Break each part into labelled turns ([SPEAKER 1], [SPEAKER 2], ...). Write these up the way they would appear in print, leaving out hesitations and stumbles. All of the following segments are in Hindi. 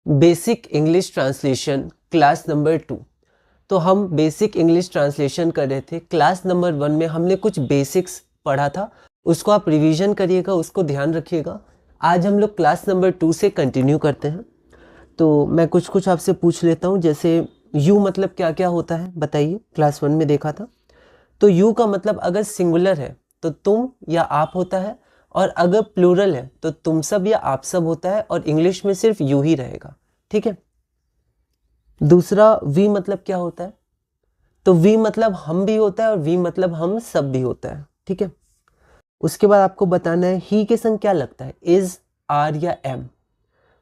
[SPEAKER 1] Basic English translation class number 2। तो हम बेसिक इंग्लिश ट्रांसलेशन कर रहे थे। क्लास नंबर 1 में हमने कुछ बेसिक्स पढ़ा था, उसको आप रिवीजन करिएगा, उसको ध्यान रखिएगा। आज हम लोग क्लास नंबर 2 से कंटिन्यू करते हैं। तो मैं कुछ आपसे पूछ लेता हूँ, जैसे यू मतलब क्या क्या होता है बताइए। क्लास 1 में देखा था। तो यू का मतलब अगर सिंगुलर है तो तुम या आप होता है, और अगर प्लूरल है तो तुम सब या आप सब होता है, और इंग्लिश में सिर्फ यू ही रहेगा। ठीक है। दूसरा वी मतलब क्या होता है? तो वी मतलब हम भी होता है और वी मतलब हम सब भी होता है। ठीक है। उसके बाद आपको बताना है ही के संग क्या लगता है, इज, आर या एम।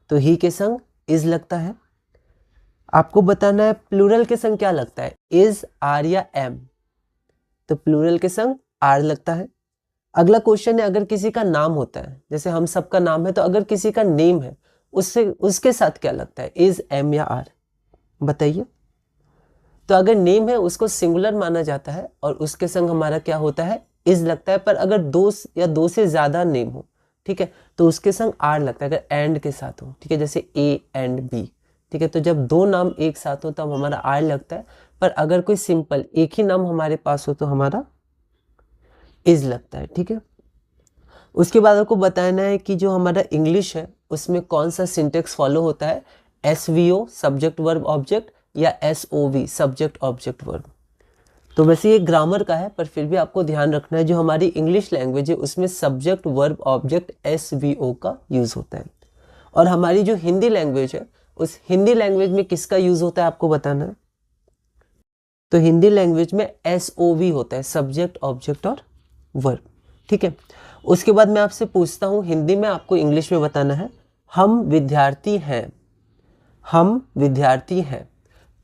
[SPEAKER 1] तो ही के संग इज लगता है। आपको बताना है प्लूरल के संग क्या लगता है, इज, आर या एम। तो प्लूरल के संग आर लगता है। अगला क्वेश्चन है, अगर किसी का नाम होता है, जैसे हम सबका नाम है, तो अगर किसी का नेम है उससे उसके साथ क्या लगता है, इज, एम या आर, बताइए। तो अगर नेम है उसको सिंगुलर माना जाता है और उसके संग हमारा क्या होता है, इज लगता है। पर अगर दो या दो से ज्यादा नेम हो, ठीक है, तो उसके संग आर लगता है, अगर एंड के साथ हो। ठीक है, जैसे ए एंड बी। ठीक है, तो जब दो नाम एक साथ हो तब हमारा आर लगता है। पर अगर कोई सिंपल एक ही नाम हमारे पास हो तो हमारा इज लगता है। ठीक है। उसके बाद आपको बताना है कि जो हमारा इंग्लिश है उसमें कौन सा सिंटेक्स फॉलो होता है, एसवीओ सब्जेक्ट वर्ब ऑब्जेक्ट या एसओवी सब्जेक्ट ऑब्जेक्ट वर्ब। तो वैसे ये ग्रामर का है, पर फिर भी आपको ध्यान रखना है जो हमारी इंग्लिश लैंग्वेज है उसमें सब्जेक्ट वर्ब ऑब्जेक्ट एसवीओ का यूज होता है। और हमारी जो हिंदी लैंग्वेज है उस हिंदी लैंग्वेज में किसका यूज होता है आपको बताना है। तो हिंदी लैंग्वेज में एसओवी होता है, सब्जेक्ट ऑब्जेक्ट और वर्ब। ठीक है। उसके बाद मैं आपसे पूछता हूं हिंदी में, आपको इंग्लिश में बताना है। हम विद्यार्थी हैं, हम विद्यार्थी हैं।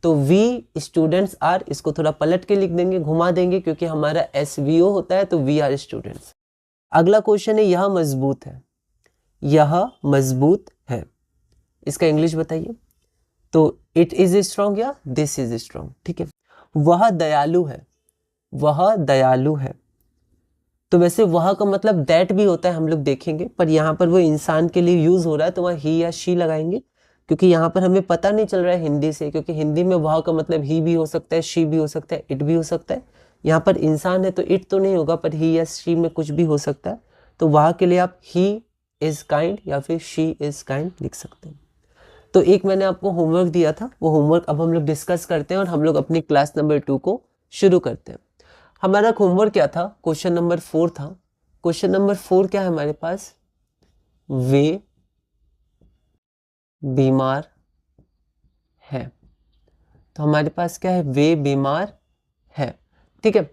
[SPEAKER 1] तो वी स्टूडेंट्स आर, इसको थोड़ा पलट के लिख देंगे, घुमा देंगे, क्योंकि हमारा एसवीओ होता है तो वी आर स्टूडेंट्स। अगला क्वेश्चन है, यह मजबूत है, यह मजबूत है, इसका इंग्लिश बताइए। तो इट इज स्ट्रॉन्ग या दिस इज स्ट्रॉन्ग। ठीक है। वह दयालु है, वह दयालु है। तो वैसे वह का मतलब दैट भी होता है, हम लोग देखेंगे, पर यहाँ पर वो इंसान के लिए यूज हो रहा है तो वह ही या शी लगाएंगे, क्योंकि यहाँ पर हमें पता नहीं चल रहा है हिंदी से, क्योंकि हिंदी में वह का मतलब ही भी हो सकता है, शी भी हो सकता है, इट भी हो सकता है। यहाँ पर इंसान है तो इट तो नहीं होगा, पर ही या शी में कुछ भी हो सकता है। तो वह के लिए आप ही इज काइंड या फिर शी इज काइंड लिख सकते हैं। तो एक मैंने आपको होमवर्क दिया था, वो होमवर्क अब हम लोग डिस्कस करते हैं और हम लोग अपनी क्लास नंबर 2 को शुरू करते हैं। हमारा होमवर्क क्या था, क्वेश्चन नंबर 4 था। क्वेश्चन नंबर 4 क्या है हमारे पास, वे बीमार है। तो हमारे पास क्या है, वे बीमार है। ठीक है।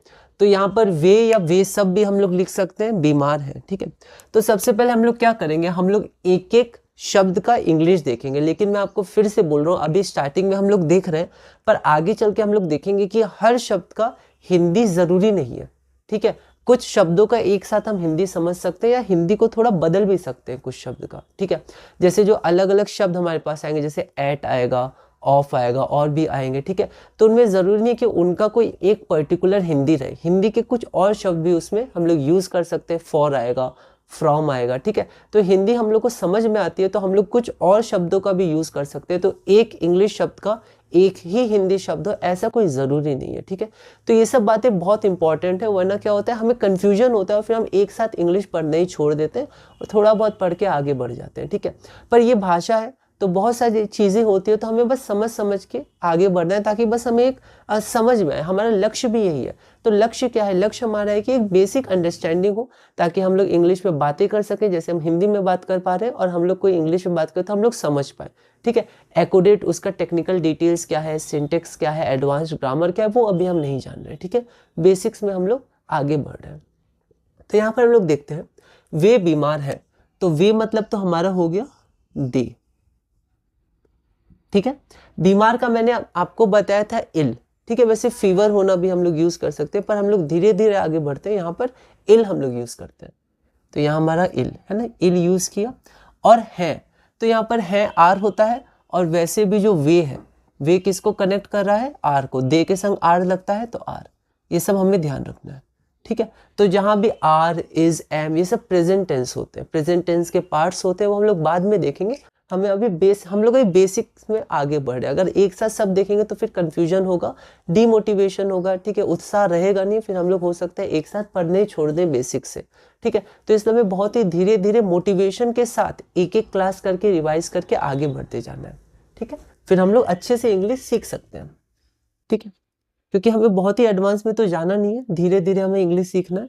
[SPEAKER 1] तो यहाँ पर वे या वे सब भी हम लोग लिख सकते हैं, बीमार है। ठीक है। तो सबसे पहले हम लोग क्या करेंगे, हम लोग एक एक शब्द का इंग्लिश देखेंगे। लेकिन मैं आपको फिर से बोल रहा हूँ, अभी स्टार्टिंग में हम लोग देख रहे हैं, पर आगे चल के हम लोग देखेंगे कि हर शब्द का हिंदी जरूरी नहीं है। ठीक है। कुछ शब्दों का एक साथ हम हिंदी समझ सकते हैं या हिंदी को थोड़ा बदल भी सकते हैं कुछ शब्द का। ठीक है। जैसे जो अलग अलग शब्द हमारे पास आएंगे, जैसे एट आएगा, ऑफ आएगा, और भी आएंगे। ठीक है। तो उनमें जरूरी नहीं कि उनका कोई एक पर्टिकुलर हिंदी रहे, हिंदी के कुछ और शब्द भी उसमें हम लोग यूज कर सकते हैं। फॉर आएगा, फ्रॉम आएगा। ठीक है। तो हिंदी हम लोग को समझ में आती है तो हम लोग कुछ और शब्दों का भी यूज कर सकते हैं। तो एक इंग्लिश शब्द का एक ही हिंदी शब्द हो ऐसा कोई जरूरी नहीं है। ठीक है। तो ये सब बातें बहुत इंपॉर्टेंट है, वरना क्या होता है हमें कंफ्यूजन होता है और फिर हम एक साथ इंग्लिश पढ़ना ही छोड़ देते हैं और थोड़ा बहुत पढ़ के आगे बढ़ जाते हैं। ठीक है। पर ये भाषा है तो बहुत सारी चीज़ें होती है, तो हमें बस समझ समझ के आगे बढ़ना है, ताकि बस हमें एक समझ में आए। हमारा लक्ष्य भी यही है। तो लक्ष्य क्या है, लक्ष्य हमारा है कि एक बेसिक अंडरस्टैंडिंग हो, ताकि हम लोग इंग्लिश में बातें कर सकें, जैसे हम हिंदी में बात कर पा रहे हैं, और हम लोग कोई इंग्लिश में बात करें तो हम लोग समझ पाए। ठीक है। एक्यूरेट उसका टेक्निकल डिटेल्स क्या है, सिंटेक्स क्या है, एडवांस्ड ग्रामर क्या है, वो अभी हम नहीं जान रहे। ठीक है। बेसिक्स में हम लोग आगे बढ़ रहे हैं। तो यहाँ पर हम लोग देखते हैं, वे बीमार है। तो वे मतलब तो हमारा हो गया दे। ठीक है। बीमार का मैंने आपको बताया था इल। ठीक है। वैसे फीवर होना भी हम लोग यूज कर सकते हैं, पर हम लोग धीरे धीरे आगे बढ़ते हैं। यहाँ पर इल हम लोग यूज करते हैं। तो यहाँ हमारा इल है ना, इल यूज किया। और है, तो यहाँ पर है आर होता है, और वैसे भी जो वे है, वे किसको कनेक्ट कर रहा है, आर को। दे के संग आर लगता है तो आर। ये सब हमें ध्यान रखना है। ठीक है। तो जहां भी आर, इज, एम, ये सब प्रेजेंट टेंस होते हैं। प्रेजेंट टेंस के पार्ट्स होते हैं, वो हम लोग बाद में देखेंगे। हमें अभी हम लोग अभी बेसिक्स में आगे बढ़ रहे हैं। अगर एक साथ सब देखेंगे तो फिर कंफ्यूजन होगा, डीमोटिवेशन होगा, ठीक है, उत्साह रहेगा नहीं, फिर हम लोग हो सकता है एक साथ पढ़ने ही छोड़ दें बेसिक से, ठीक है। तो इसलिए हमें बहुत ही धीरे धीरे मोटिवेशन के साथ एक एक क्लास करके रिवाइज करके आगे बढ़ते जाना है, ठीक है। फिर हम लोग अच्छे से इंग्लिश सीख सकते हैं, ठीक है, क्योंकि हमें बहुत ही एडवांस में तो जाना नहीं है, धीरे धीरे हमें इंग्लिश सीखना है।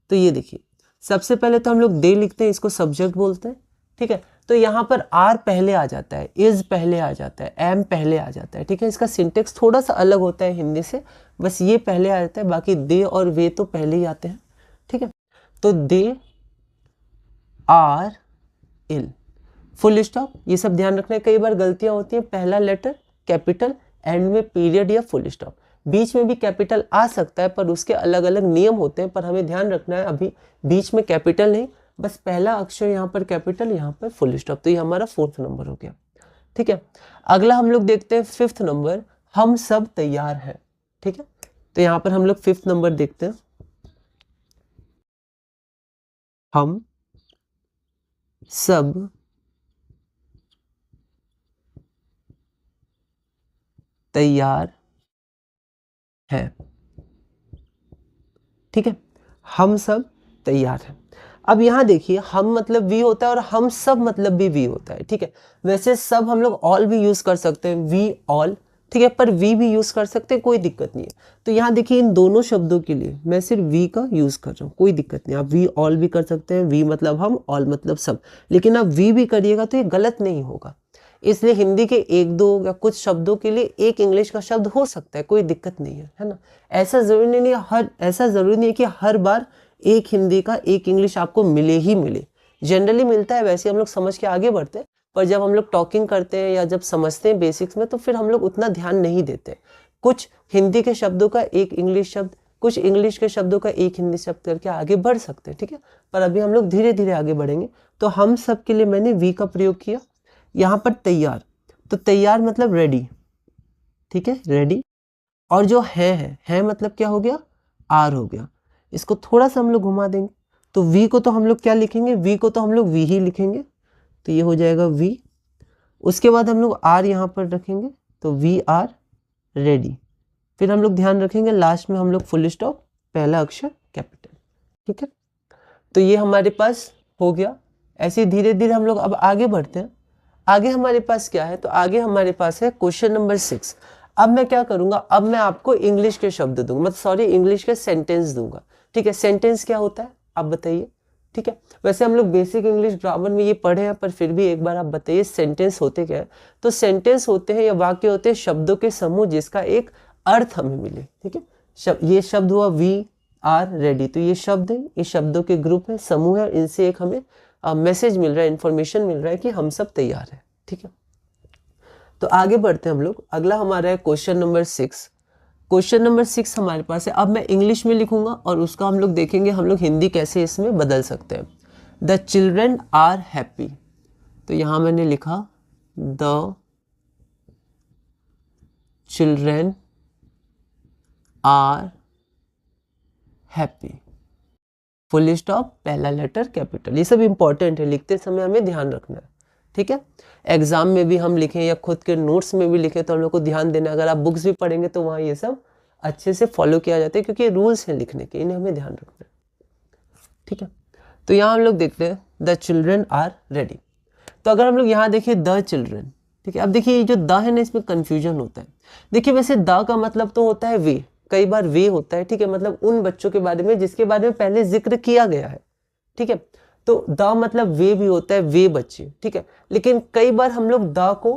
[SPEAKER 1] तो ये देखिए, सबसे पहले तो हम लोग दे लिखते हैं, इसको सब्जेक्ट बोलते हैं, ठीक है। तो यहाँ पर आर पहले आ जाता है, इज पहले आ जाता है, एम पहले आ जाता है, ठीक है। इसका सिंटेक्स थोड़ा सा अलग होता है हिंदी से, बस ये पहले आ जाता है, बाकी दे और वे तो पहले ही आते हैं, ठीक है। तो they are ill, full stop, ये सब ध्यान रखना है। कई बार गलतियां होती हैं, पहला लेटर कैपिटल, एंड में पीरियड या फुल स्टॉप, बीच में भी कैपिटल आ सकता है पर उसके अलग अलग नियम होते हैं, पर हमें ध्यान रखना है अभी बीच में कैपिटल नहीं, बस पहला अक्षर यहाँ पर कैपिटल, यहाँ पर फुल स्टॉप। तो ये हमारा 4th नंबर हो गया, ठीक है। अगला हम लोग देखते हैं 5th नंबर, हम सब तैयार हैं, ठीक है। तो यहाँ पर हम लोग 5th नंबर देखते हैं, हम सब तैयार है, ठीक है, हम सब तैयार हैं। अब यहाँ देखिए, हम मतलब वी होता है और हम सब मतलब भी वी होता है, ठीक है। वैसे सब हम लोग ऑल भी यूज कर सकते हैं, वी ऑल, ठीक है, पर वी भी यूज कर सकते हैं, कोई दिक्कत नहीं है। तो यहाँ देखिए, इन दोनों शब्दों के लिए मैं सिर्फ वी का यूज कर रहा हूँ, कोई दिक्कत नहीं। आप वी ऑल भी कर सकते हैं, वी मतलब हम, ऑल मतलब सब, लेकिन आप वी भी करिएगा तो ये गलत नहीं होगा। इसलिए हिंदी के एक दो या कुछ शब्दों के लिए एक इंग्लिश का शब्द हो सकता है, कोई दिक्कत नहीं है ना। ऐसा जरूरी नहीं है, ऐसा जरूरी नहीं है कि हर बार एक हिंदी का एक इंग्लिश आपको मिले ही मिले। जनरली मिलता है, वैसे हम लोग समझ के आगे बढ़ते हैं, पर जब हम लोग टॉकिंग करते हैं या जब समझते हैं बेसिक्स में, तो फिर हम लोग उतना ध्यान नहीं देते। कुछ हिंदी के शब्दों का एक इंग्लिश शब्द, कुछ इंग्लिश के शब्दों का एक हिंदी शब्द करके आगे बढ़ सकते हैं, ठीक है। पर अभी हम लोग धीरे धीरे आगे बढ़ेंगे। तो हम सब के लिए मैंने वी का प्रयोग किया। यहाँ पर तैयार, तो तैयार मतलब रेडी, ठीक है, रेडी। और जो है मतलब क्या हो गया, आर हो गया। इसको थोड़ा सा हम लोग घुमा देंगे, तो वी को तो हम लोग क्या लिखेंगे, वी को तो हम लोग वी ही लिखेंगे, तो ये हो जाएगा वी। उसके बाद हम लोग आर यहाँ पर रखेंगे, तो वी आर रेडी। फिर हम लोग ध्यान रखेंगे लास्ट में हम लोग फुल स्टॉप, पहला अक्षर कैपिटल, ठीक है। तो ये हमारे पास हो गया। ऐसे धीरे धीरे हम लोग अब आगे बढ़ते हैं। आगे हमारे पास क्या है, तो आगे हमारे पास है क्वेश्चन नंबर 6। अब मैं क्या करूंगा, अब मैं आपको इंग्लिश के शब्द दूंगा, मतलब सॉरी, इंग्लिश के सेंटेंस दूंगा, ठीक है। सेंटेंस क्या होता है आप बताइए, ठीक है। वैसे हम लोग बेसिक इंग्लिश ग्रामर में ये पढ़े हैं, पर फिर भी एक बार आप बताइए सेंटेंस होते क्या है। तो सेंटेंस होते हैं या वाक्य होते हैं शब्दों के समूह जिसका एक अर्थ हमें मिले, ठीक है। ये शब्द हुआ वी आर रेडी, तो ये शब्द है, ये शब्दों के ग्रुप है, समूह है, इनसे एक हमें मैसेज मिल रहा है, इंफॉर्मेशन मिल रहा है कि हम सब तैयार हैं, ठीक है। तो आगे बढ़ते हैं हम लोग। अगला हमारा है क्वेश्चन नंबर 6। क्वेश्चन नंबर 6 हमारे पास है। अब मैं इंग्लिश में लिखूंगा और उसका हम लोग देखेंगे हम लोग हिंदी कैसे इसमें बदल सकते हैं। द चिल्ड्रन आर हैप्पी, तो यहां मैंने लिखा the children are happy, full stop, पहला लेटर कैपिटल। ये सब इंपॉर्टेंट है, लिखते समय हमें ध्यान रखना है, ठीक है। एग्जाम में भी हम लिखें या खुद के नोट्स में भी लिखें तो हम लोग को ध्यान देना है। अगर आप बुक्स भी पढ़ेंगे तो वहाँ ये सब अच्छे से फॉलो किया जाता है, क्योंकि रूल्स हैं लिखने के, इन्हें हमें ध्यान रखना है, ठीक है। तो यहाँ हम लोग देखते हैं द चिल्ड्रन आर रेडी। तो अगर हम लोग यहाँ देखिए द चिल्ड्रन, ठीक है। अब देखिए ये जो द है ना, इसमें कंफ्यूजन होता है। देखिए वैसे द का मतलब तो होता है वे, कई बार वे होता है, ठीक है, मतलब उन बच्चों के बारे में जिसके बारे में पहले जिक्र किया गया है, ठीक है। तो द मतलब वे भी होता है, वे बच्चे, ठीक है। लेकिन कई बार हम लोग द को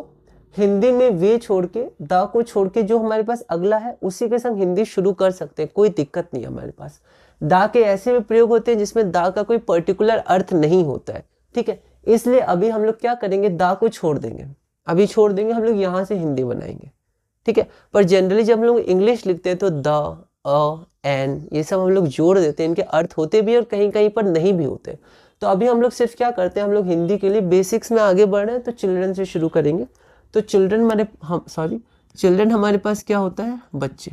[SPEAKER 1] हिंदी में वे छोड़ के, द को छोड़ के जो हमारे पास अगला है उसी के संग हिंदी शुरू कर सकते हैं, कोई दिक्कत नहीं है हमारे पास। द के ऐसे भी प्रयोग होते हैं जिसमें द का कोई पर्टिकुलर अर्थ नहीं होता है, ठीक है। इसलिए अभी हम लोग क्या करेंगे, द को छोड़ देंगे, अभी छोड़ देंगे, हम लोग यहाँ से हिंदी बनाएंगे, ठीक है। पर जनरली जब हम लोग इंग्लिश लिखते हैं तो द, अ, एन, ये सब हम लोग जोड़ देते हैं, इनके अर्थ होते भी और कहीं कहीं पर नहीं भी होते। तो अभी हम लोग सिर्फ क्या करते हैं, हम लोग हिंदी के लिए बेसिक्स में आगे बढ़ रहे हैं, तो चिल्ड्रन से शुरू करेंगे। तो चिल्ड्रन हमारे पास क्या होता है, बच्चे,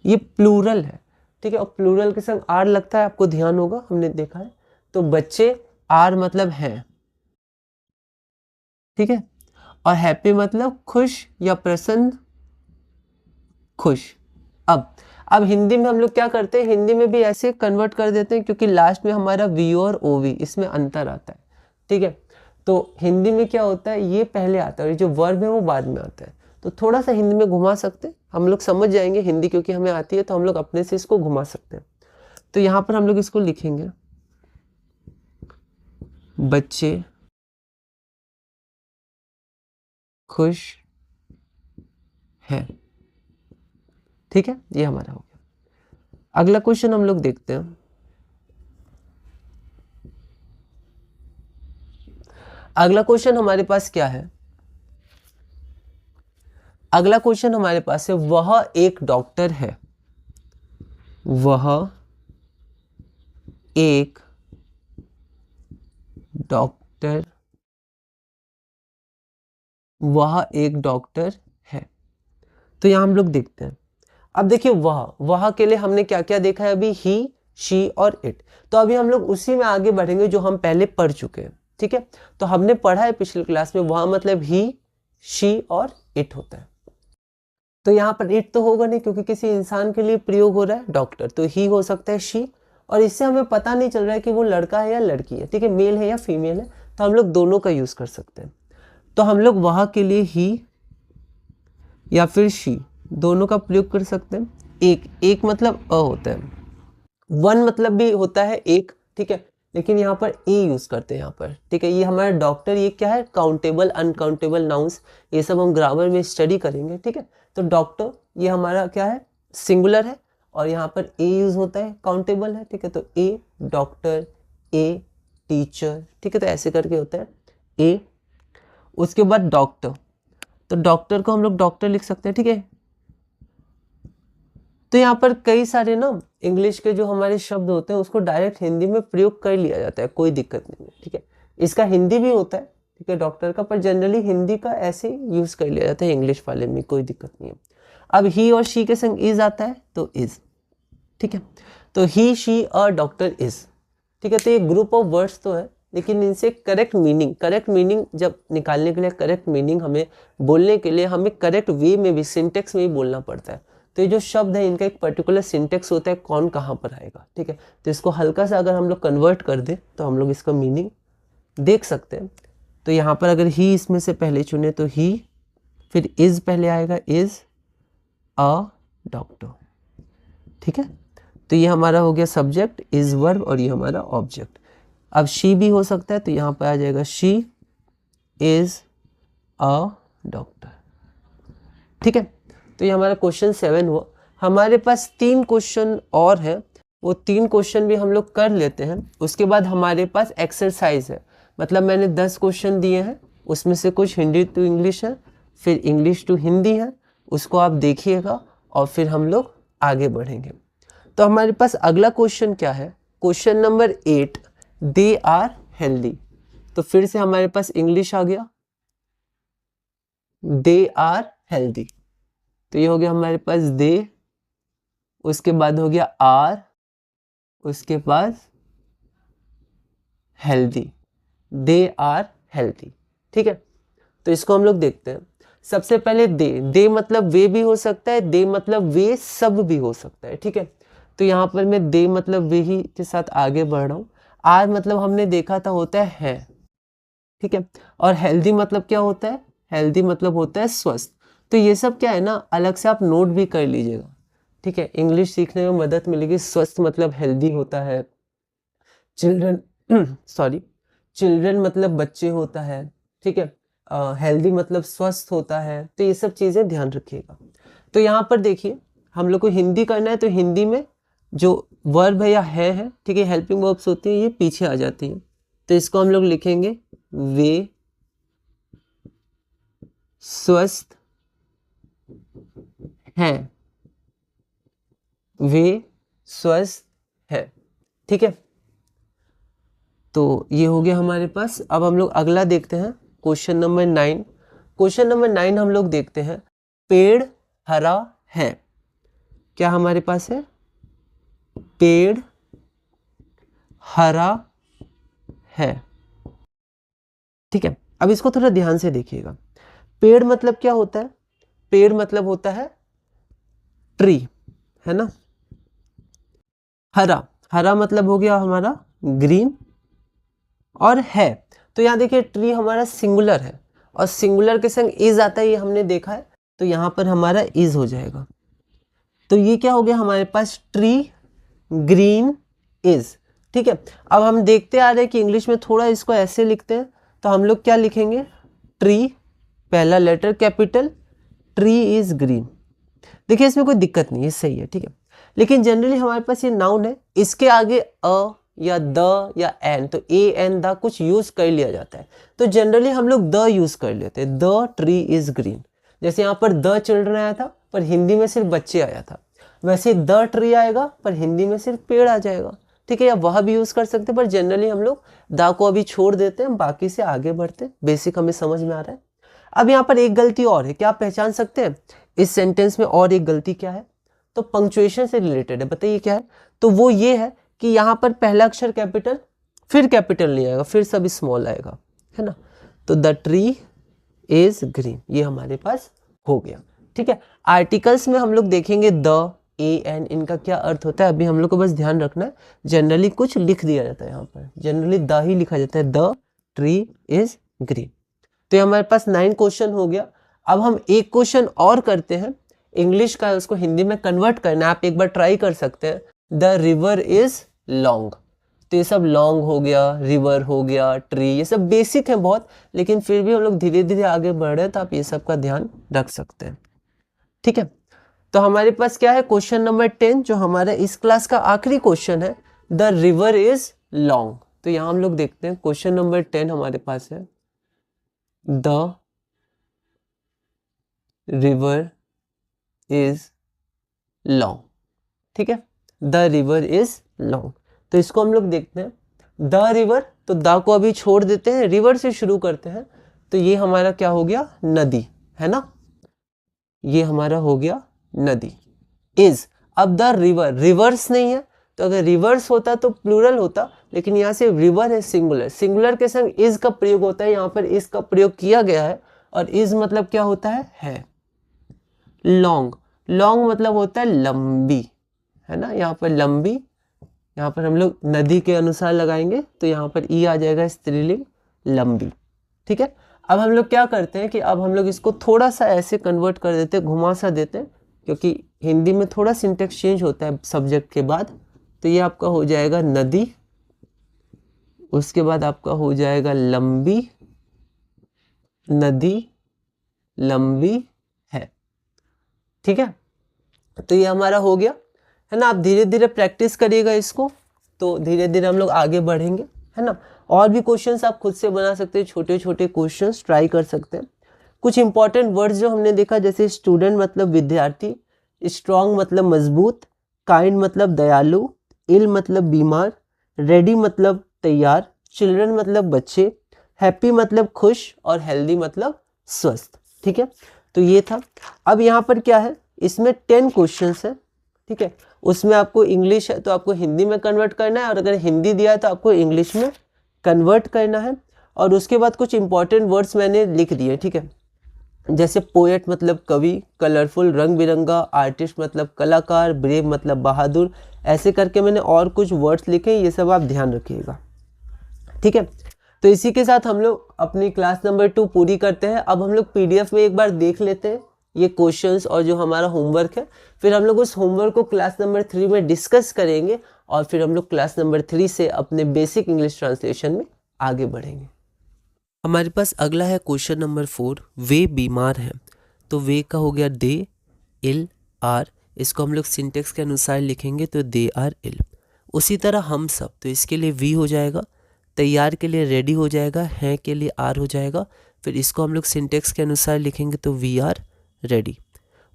[SPEAKER 1] ये प्लूरल है, ठीक है। और प्लूरल के संग आर लगता है, आपको ध्यान होगा, हमने देखा है। तो बच्चे, आर मतलब हैं, ठीक है। और हैप्पी मतलब खुश या प्रसन्न, खुश। अब हिंदी में हम लोग क्या करते हैं, हिंदी में भी ऐसे कन्वर्ट कर देते हैं, क्योंकि लास्ट में हमारा वी और ओ वी इसमें अंतर आता है। ठीक है, तो हिंदी में क्या होता है, ये पहले आता है और जो वर्ब है वो बाद में आता है। तो थोड़ा सा हिंदी में घुमा सकते हैं, हम लोग समझ जाएंगे हिंदी, क्योंकि हमें आती है तो हम लोग अपने से इसको घुमा सकते हैं। तो यहाँ पर हम लोग इसको लिखेंगे, बच्चे खुश हैं। ठीक है, ये हमारा हो गया। अगला क्वेश्चन हम लोग देखते हैं। अगला क्वेश्चन हमारे पास क्या है, अगला क्वेश्चन हमारे पास है, वह एक डॉक्टर है, वह एक डॉक्टर, वह एक डॉक्टर है। तो यहां हम लोग देखते हैं। अब देखिए, वह के लिए हमने क्या क्या देखा है अभी, ही, शी और इट। तो अभी हम लोग उसी में आगे बढ़ेंगे जो हम पहले पढ़ चुके हैं। ठीक है, तो हमने पढ़ा है पिछले क्लास में, वह मतलब ही, शी और इट होता है। तो यहाँ पर इट तो होगा नहीं, क्योंकि किसी इंसान के लिए प्रयोग हो रहा है डॉक्टर, तो ही हो सकता है शी। और इससे हमें पता नहीं चल रहा है कि वो लड़का है या लड़की है, ठीक है, मेल है या फीमेल है, तो हम लोग दोनों का यूज कर सकते हैं। तो हम लोग वह के लिए ही या फिर शी दोनों का प्रयोग कर सकते हैं। एक मतलब अ होता है, वन मतलब भी होता है एक, ठीक है, लेकिन यहाँ पर ए यूज करते हैं यहाँ पर। ठीक है, ये हमारा डॉक्टर, ये क्या है, काउंटेबल अनकाउंटेबल नाउंस, ये सब हम ग्रामर में स्टडी करेंगे। ठीक है, तो डॉक्टर ये हमारा क्या है, सिंगुलर है, और यहाँ पर ए यूज होता है, काउंटेबल है। ठीक है, तो ए डॉक्टर, ए टीचर, ठीक है, तो ऐसे करके होता है ए। उसके बाद डॉक्टर, तो डॉक्टर को हम लोग डॉक्टर लिख सकते हैं। ठीक है, तो यहाँ पर कई सारे ना इंग्लिश के जो हमारे शब्द होते हैं उसको डायरेक्ट हिंदी में प्रयोग कर लिया जाता है, कोई दिक्कत नहीं है। ठीक है, इसका हिंदी भी होता है, ठीक है, डॉक्टर का, पर जनरली हिंदी का ऐसे यूज कर लिया जाता है इंग्लिश वाले में, कोई दिक्कत नहीं है। अब ही और शी के संग इज आता है तो इज। ठीक है, तो ही, शी और डॉक्टर इज। ठीक है, तो ये ग्रुप ऑफ वर्ड्स तो है, लेकिन इनसे करेक्ट मीनिंग जब निकालने के लिए, करेक्ट मीनिंग हमें बोलने के लिए हमें करेक्ट वे में भी, सिंटेक्स में भी बोलना पड़ता है। तो ये जो शब्द है इनका एक पर्टिकुलर सिंटेक्स होता है, कौन कहाँ पर आएगा। ठीक है, तो इसको हल्का सा अगर हम लोग कन्वर्ट कर दें तो हम लोग इसका मीनिंग देख सकते हैं। तो यहाँ पर अगर ही इसमें से पहले चुने तो ही, फिर इज पहले आएगा, इज अ डॉक्टर। ठीक है, तो ये हमारा हो गया सब्जेक्ट, इज वर्ब, और ये हमारा ऑब्जेक्ट। अब शी भी हो सकता है, तो यहाँ पर आ जाएगा शी इज अ डॉक्टर। ठीक है, तो ये हमारा क्वेश्चन 7 हुआ। हमारे पास 3 क्वेश्चन और है, वो 3 क्वेश्चन भी हम लोग कर लेते हैं। उसके बाद हमारे पास एक्सरसाइज है, मतलब मैंने 10 क्वेश्चन दिए हैं, उसमें से कुछ हिंदी टू इंग्लिश है, फिर इंग्लिश टू हिंदी है, उसको आप देखिएगा और फिर हम लोग आगे बढ़ेंगे। तो हमारे पास अगला क्वेश्चन क्या है, question number 8, they are healthy. तो फिर से हमारे पास इंग्लिश आ गया, दे आर हेल्दी। तो ये हो गया हमारे पास दे, उसके बाद हो गया आर, उसके बाद हेल्दी, दे आर हेल्दी। ठीक है, तो इसको हम लोग देखते हैं। सबसे पहले दे मतलब वे भी हो सकता है, दे मतलब वे सब भी हो सकता है। ठीक है, तो यहाँ पर मैं दे मतलब वे ही के साथ आगे बढ़ रहा हूँ। आर मतलब हमने देखा था होता है। ठीक है, और हेल्दी मतलब क्या होता है, हेल्दी मतलब होता है स्वस्थ। तो ये सब क्या है ना, अलग से आप नोट भी कर लीजिएगा। ठीक है, इंग्लिश सीखने में मदद मिलेगी। स्वस्थ मतलब हेल्दी होता है, चिल्ड्रन सॉरी, चिल्ड्रन मतलब बच्चे होता है। ठीक है, हेल्दी मतलब स्वस्थ होता है। तो ये सब चीज़ें ध्यान रखिएगा। तो यहाँ पर देखिए, हम लोग को हिंदी करना है, तो हिंदी में जो वर्ब है या है, ठीक है, हेल्पिंग वर्ब्स होती हैं, ये पीछे आ जाती हैं। तो इसको हम लोग लिखेंगे, वे स्वस्थ हैं, वे स्वस्थ हैं। ठीक है, तो ये हो गया हमारे पास। अब हम लोग अगला देखते हैं, क्वेश्चन नंबर 9। क्वेश्चन नंबर 9 हम लोग देखते हैं, पेड़ हरा है। क्या हमारे पास है, पेड़ हरा है। ठीक है, अब इसको थोड़ा ध्यान से देखिएगा। पेड़ मतलब क्या होता है? पेड़ मतलब होता है ट्री, है ना। हरा, हरा मतलब हो गया हमारा ग्रीन। और है, तो यहाँ देखिए ट्री हमारा सिंगुलर है और सिंगुलर के संग इज आता है, ये हमने देखा है, तो यहाँ पर हमारा इज हो जाएगा। तो ये क्या हो गया हमारे पास? Tree green is. ठीक है, अब हम देखते आ रहे हैं कि इंग्लिश में थोड़ा इसको ऐसे लिखते हैं, तो हम लोग क्या लिखेंगे? ट्री, पहला letter capital, tree is green. देखिए इसमें कोई दिक्कत नहीं है, सही है, ठीक है। लेकिन जनरली हमारे पास ये नाउन है, इसके आगे अ या द या एन, तो ए एन द कुछ यूज कर लिया जाता है, तो जनरली हम लोग द यूज कर लेते हैं, द ट्री इज ग्रीन। जैसे यहाँ पर द चिल्ड्रन आया था पर हिंदी में सिर्फ बच्चे आया था, वैसे द ट्री आएगा पर हिंदी में सिर्फ पेड़ आ जाएगा। ठीक है, या वह भी यूज कर सकते हैं, पर जनरली हम लोग द को अभी छोड़ देते हैं, बाकी से आगे बढ़ते हैं। बेसिक हमें समझ में आ रहा है। अब यहाँ पर एक गलती और है, क्या आप पहचान सकते हैं इस सेंटेंस में? और एक गलती क्या है? तो पंक्चुएशन से रिलेटेड है, बताइए क्या है? तो वो ये है कि यहाँ पर पहला अक्षर कैपिटल, फिर कैपिटल नहीं आएगा, फिर सब स्मॉल आएगा, है ना। तो द ट्री इज ग्रीन, ये हमारे पास हो गया। ठीक है, आर्टिकल्स में हम लोग देखेंगे द, ए एन, इनका क्या अर्थ होता है, अभी हम लोग को बस ध्यान रखना है। जनरली कुछ लिख दिया जाता है, यहाँ पर जनरली द ही लिखा जाता है, द ट्री इज ग्रीन। तो ये हमारे पास 9 क्वेश्चन हो गया। अब हम एक क्वेश्चन और करते हैं, इंग्लिश का, उसको हिंदी में कन्वर्ट करना है, आप एक बार ट्राई कर सकते हैं। द रिवर इज लॉन्ग, तो ये सब लॉन्ग हो गया, रिवर हो गया, ट्री, ये सब बेसिक है बहुत, लेकिन फिर भी हम लोग धीरे धीरे आगे बढ़ रहे हैं, तो आप ये सब का ध्यान रख सकते हैं। ठीक है, तो हमारे पास क्या है? क्वेश्चन नंबर 10 जो हमारा इस क्लास का आखिरी क्वेश्चन है, द रिवर इज लॉन्ग। तो यहाँ हम लोग देखते हैं क्वेश्चन नंबर 10 हमारे पास है, द रिवर इज लॉन्ग। ठीक है, द रिवर इज लॉन्ग, तो इसको हम लोग देखते हैं। द रिवर, तो द को अभी छोड़ देते हैं, रिवर से शुरू करते हैं, तो ये हमारा क्या हो गया? नदी, है ना, ये हमारा हो गया नदी। इज, अब द रिवर, रिवर्स नहीं है, तो अगर रिवर्स होता तो प्लूरल होता, लेकिन यहाँ से रिवर है सिंगुलर, सिंगुलर के संग इज का प्रयोग होता है, यहाँ पर इज का प्रयोग किया गया है, और इज मतलब क्या होता है। लॉन्ग, लॉन्ग मतलब होता है लंबी, है ना, यहाँ पर लंबी, यहाँ पर हम लोग नदी के अनुसार लगाएंगे, तो यहाँ पर ई आ जाएगा स्त्रीलिंग, लंबी। ठीक है, अब हम लोग क्या करते हैं कि अब हम लोग इसको थोड़ा सा ऐसे कन्वर्ट कर देते हैं, घुमा सा देते हैं, क्योंकि हिंदी में थोड़ा सिंटेक्स चेंज होता है सब्जेक्ट के बाद। तो ये आपका हो जाएगा नदी, उसके बाद आपका हो जाएगा लंबी, नदी लंबी है। ठीक है, तो ये हमारा हो गया, है ना। आप धीरे धीरे प्रैक्टिस करिएगा इसको, तो धीरे धीरे हम लोग आगे बढ़ेंगे, है ना। और भी क्वेश्चंस आप खुद से बना सकते हैं, छोटे छोटे क्वेश्चंस ट्राई कर सकते हैं। कुछ इंपॉर्टेंट वर्ड्स जो हमने देखा, जैसे स्टूडेंट मतलब विद्यार्थी, स्ट्रॉन्ग मतलब मजबूत, काइंड मतलब दयालु, इल मतलब बीमार, रेडी मतलब तैयार, चिल्ड्रन मतलब बच्चे, हैप्पी मतलब खुश, और हेल्दी मतलब स्वस्थ। ठीक है, तो ये था। अब यहाँ पर क्या है, इसमें 10 क्वेश्चंस है। ठीक है, उसमें आपको इंग्लिश है तो आपको हिंदी में कन्वर्ट करना है, और अगर हिंदी दिया है तो आपको इंग्लिश में कन्वर्ट करना है। और उसके बाद कुछ इंपॉर्टेंट वर्ड्स मैंने लिख दिए। ठीक है, जैसे पोएट मतलब कवि, कलरफुल रंग बिरंगा, आर्टिस्ट मतलब कलाकार, ब्रेव मतलब बहादुर, ऐसे करके मैंने और कुछ वर्ड्स लिखे, ये सब आप ध्यान रखिएगा। ठीक है, तो इसी के साथ हम लोग अपनी क्लास नंबर 2 पूरी करते हैं। अब हम लोग PDF में एक बार देख लेते हैं ये क्वेश्चंस और जो हमारा होमवर्क है, फिर हम लोग उस होमवर्क को क्लास नंबर 3 में डिस्कस करेंगे, और फिर हम लोग क्लास नंबर 3 से अपने बेसिक इंग्लिश ट्रांसलेशन में आगे बढ़ेंगे। हमारे पास अगला है क्वेश्चन नंबर 4, वे बीमार हैं। तो वे का हो गया दे, इल, आर, इसको हम लोग सिंटेक्स के अनुसार लिखेंगे, तो दे आर इल। उसी तरह हम सब, तो इसके लिए वी हो जाएगा, तैयार के लिए रेडी हो जाएगा, हैं के लिए आर हो जाएगा, फिर इसको हम लोग सिंटेक्स के अनुसार लिखेंगे, तो वी आर रेडी।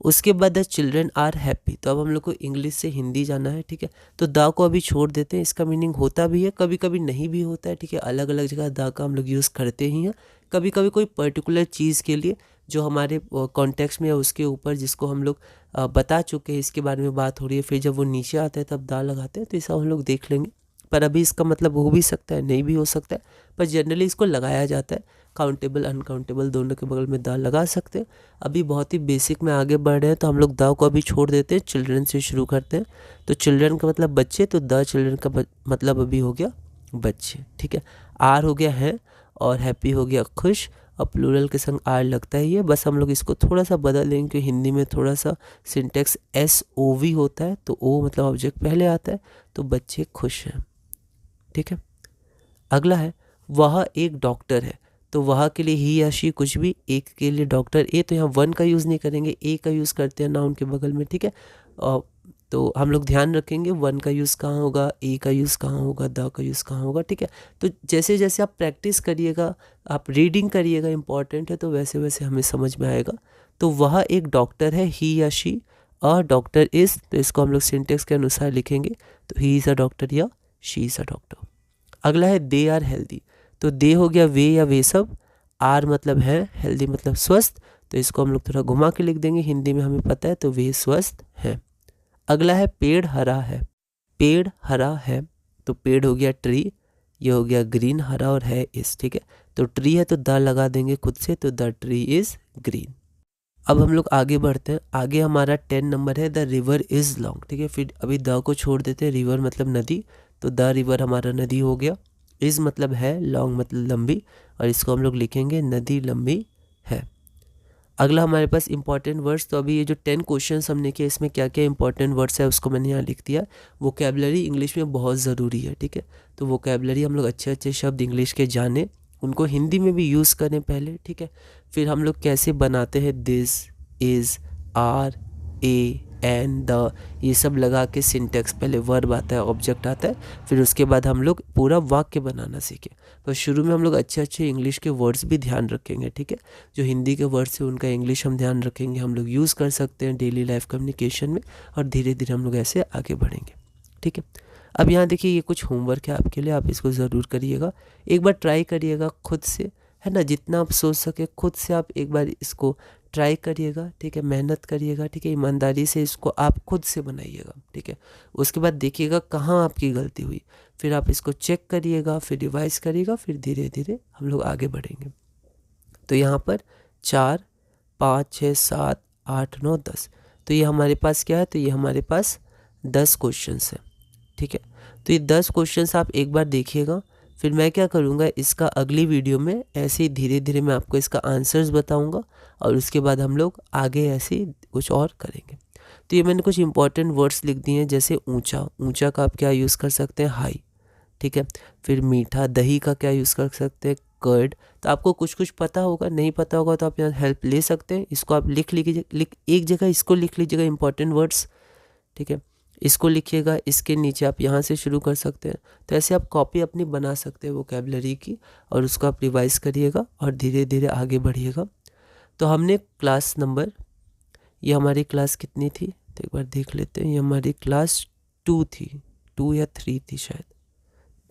[SPEAKER 1] उसके बाद द चिल्ड्रन आर हैप्पी, तो अब हम लोग को इंग्लिश से हिंदी जाना है। ठीक है, तो द को अभी छोड़ देते हैं, इसका मीनिंग होता भी है, कभी कभी नहीं भी होता है। ठीक है, अलग अलग जगह द का हम लोग यूज़ करते ही हैं। कभी कभी कोई पर्टिकुलर चीज़ के लिए जो हमारे कॉन्टेक्स्ट में है उसके ऊपर, जिसको हम लोग बता चुके हैं, इसके बारे में बात हो रही है, फिर जब वो नीचे आता है तब द लगाते हैं, तो ये सब हम लोग देख लेंगे। पर अभी इसका मतलब हो भी सकता है, नहीं भी हो सकता है, पर जनरली इसको लगाया जाता है। काउंटेबल अनकाउंटेबल दोनों के बगल में द लगा सकते हैं। अभी बहुत ही बेसिक में आगे बढ़ रहे हैं तो हम लोग द को अभी छोड़ देते हैं, चिल्ड्रन से शुरू करते हैं। तो चिल्ड्रन का मतलब बच्चे, तो द चिल्ड्रन का मतलब अभी हो गया बच्चे, ठीक है। आर हो गया है और हैप्पी हो गया खुश, और प्लूरल के संग आर लगता है ये, बस हम लोग इसको थोड़ा सा बदल देंगे क्योंकि हिंदी में थोड़ा सा सिंटेक्स SOV होता है, तो ओ मतलब ऑब्जेक्ट पहले आता है, तो बच्चे खुश हैं, ठीक है। अगला है वह एक डॉक्टर है, तो वह के लिए ही या शी कुछ भी, एक के लिए डॉक्टर ए, तो यहाँ वन का यूज़ नहीं करेंगे, ए का यूज़ करते हैं नाउन के बगल में, ठीक है। तो हम लोग ध्यान रखेंगे वन का यूज़ कहाँ होगा, ए का यूज़ कहाँ होगा, द का यूज़ कहाँ होगा, ठीक है। तो जैसे जैसे आप प्रैक्टिस करिएगा, आप रीडिंग करिएगा, इंपॉर्टेंट है, तो वैसे वैसे हमें समझ में आएगा। तो वह एक डॉक्टर है, ही या शी, अ डॉक्टर इज़, तो इसको हम लोग सिंटेक्स के अनुसार लिखेंगे, तो ही इज़ अ डॉक्टर या शी इज़ अ डॉक्टर। अगला है दे आर हेल्दी, तो दे हो गया वे या वे सब, आर मतलब है, हेल्दी मतलब स्वस्थ, तो इसको हम लोग थोड़ा घुमा के लिख देंगे, हिंदी में हमें पता है, तो वे स्वस्थ हैं। अगला है पेड़ हरा है, पेड़ हरा है, तो पेड़ हो गया ट्री, ये हो गया ग्रीन, हरा और है इस, ठीक है। तो ट्री है तो द लगा देंगे खुद से, तो द ट्री इज़ ग्रीन। अब हम लोग आगे बढ़ते हैं, आगे हमारा 10 नंबर है द रिवर इज़ लॉन्ग, ठीक है। फिर अभी द को छोड़ देते हैं, रिवर मतलब नदी, तो द रिवर हमारा नदी हो गया, इज़ मतलब है, लॉन्ग मतलब लंबी, और इसको हम लोग लिखेंगे नदी लंबी है। अगला हमारे पास इंपॉर्टेंट वर्ड्स, तो अभी ये जो 10 क्वेश्चन हमने किए इसमें क्या क्या इंपॉर्टेंट वर्ड्स है उसको मैंने यहाँ लिख दिया। वोकेबलरी इंग्लिश में बहुत ज़रूरी है, ठीक है। तो वोकेबलरी हम लोग अच्छे अच्छे शब्द इंग्लिश के जाने, उनको हिंदी में भी यूज़ करें पहले, ठीक है। फिर हम लोग कैसे बनाते हैं this, is, are, a, an, the, ये सब लगा के सिंटेक्स, पहले वर्ब आता है, ऑब्जेक्ट आता है, फिर उसके बाद हम लोग पूरा वाक्य बनाना सीखें। तो शुरू में हम लोग अच्छे अच्छे इंग्लिश के वर्ड्स भी ध्यान रखेंगे, ठीक है। जो हिंदी के वर्ड्स हैं उनका इंग्लिश हम ध्यान रखेंगे, हम लोग यूज़ कर सकते हैं डेली लाइफ कम्युनिकेशन में, और धीरे धीरे हम लोग ऐसे आगे बढ़ेंगे, ठीक है। अब यहाँ देखिए ये कुछ होमवर्क है आपके लिए, आप इसको ज़रूर करिएगा, एक बार ट्राई करिएगा खुद से, है ना, जितना आप सोच सके खुद से आप एक बार इसको ट्राई करिएगा, ठीक है। मेहनत करिएगा, ठीक है, ईमानदारी से इसको आप खुद से बनाइएगा, ठीक है। उसके बाद देखिएगा कहाँ आपकी गलती हुई, फिर आप इसको चेक करिएगा, फिर रिवाइज करिएगा, फिर धीरे धीरे हम लोग आगे बढ़ेंगे। तो यहाँ पर 4, 5, 6, 7, 8, 9, 10, तो ये हमारे पास क्या है, तो ये हमारे पास 10 क्वेश्चन है, ठीक है। तो ये 10 क्वेश्चन आप एक बार देखिएगा, फिर मैं क्या करूँगा, इसका अगली वीडियो में ऐसे ही धीरे धीरे मैं आपको इसका आंसर्स बताऊँगा, और उसके बाद हम लोग आगे ऐसे ही कुछ और करेंगे। तो ये मैंने कुछ इंपॉर्टेंट वर्ड्स लिख दिए हैं, जैसे ऊंचा, ऊंचा का आप क्या यूज़ कर सकते हैं, हाई, ठीक है। फिर मीठा, दही का क्या यूज़ कर सकते हैं, कर्ड। तो आपको कुछ कुछ पता होगा, नहीं पता होगा तो आप यहाँ हेल्प ले सकते हैं, इसको आप लिख लीजिए, एक जगह इसको लिख लीजिएगा इंपॉर्टेंट वर्ड्स, ठीक है। इसको लिखिएगा, इसके नीचे आप यहाँ से शुरू कर सकते हैं। तो ऐसे आप कॉपी अपनी बना सकते हैं वोकेबलरी की, और उसको आप रिवाइज करिएगा और धीरे धीरे आगे बढ़िएगा। तो हमने क्लास नंबर, ये हमारी क्लास कितनी थी, तो एक बार देख लेते हैं, ये हमारी क्लास 2 थी, 2 या 3 थी शायद,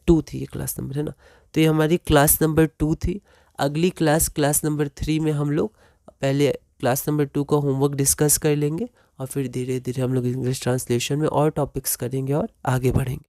[SPEAKER 1] 2 थी ये क्लास नंबर, है ना। तो ये हमारी क्लास नंबर 2 थी। अगली क्लास नंबर 3 में हम लोग पहले क्लास नंबर 2 का होमवर्क डिस्कस कर लेंगे, और फिर धीरे धीरे हम लोग इंग्लिश ट्रांसलेशन में और टॉपिक्स करेंगे और आगे बढ़ेंगे।